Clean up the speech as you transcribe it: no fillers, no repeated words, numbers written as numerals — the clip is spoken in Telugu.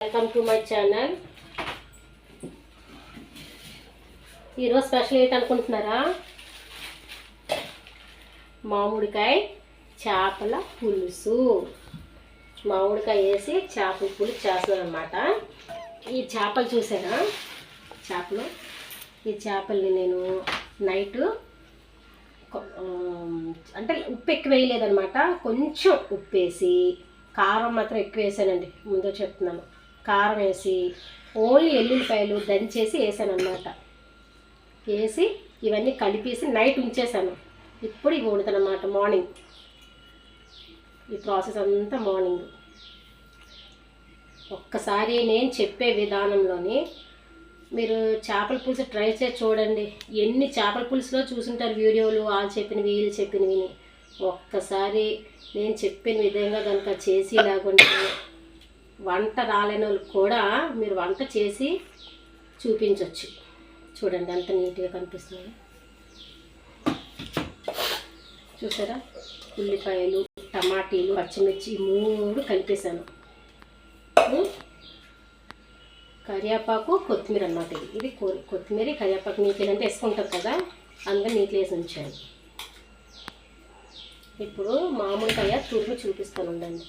Welcome to my channel. ఈరోజు స్పెషల్ ఏంటి అనుకుంటున్నారా? మామిడికాయ చేపల పులుసు. మామిడికాయ వేసి చేపల పులుసు చేస్తాను అనమాట. ఈ చేపలు చూసారా? ఈ చేపల్ని నేను నైట్ అంటే ఉప్పు ఎక్కువ వేయలేదనమాట. కొంచెం ఉప్పు వేసి కారం మాత్రం ఎక్కువ వేసానండి. ముందు చెప్తున్నాను. కారం వేసి ఓన్లీ ఎల్లుల్లిపాయలు దంచేసి వేసాను అనమాట. వేసి ఇవన్నీ కలిపేసి నైట్ ఉంచేసాను. ఇప్పుడు ఇవి వండుతాను అన్నమాట. మార్నింగ్ ఈ ప్రాసెస్ అంతా మార్నింగ్. ఒక్కసారి నేను చెప్పే విధానంలోని మీరు చేపల పులుసు ట్రై చేసి చూడండి. ఎన్ని చేపల పులుసులో చూసుంటారు వీడియోలు, వాళ్ళు చెప్పినవి వీళ్ళు చెప్పినవి. ఒక్కసారి నేను చెప్పిన విధంగా కనుక చేసి లేకుంటే వంట రాలేని వాళ్ళకి కూడా మీరు వంట చేసి చూపించవచ్చు. చూడండి ఎంత నీట్గా కనిపిస్తుంది. చూసారా? ఉల్లిపాయలు, టమాటీలు, పచ్చిమిర్చి 3 కలిపేసాను. కరివేపాకు, కొత్తిమీర అన్నమాట. ఇది కొత్తిమీర కరివేపాకు నీళ్ళు అంటే వేసుకుంటారు కదా, అందులో నీళ్ళు వేసి ఉంచాను. ఇప్పుడు మామిడికాయ తురుము చూపిస్తాను ఉండండి.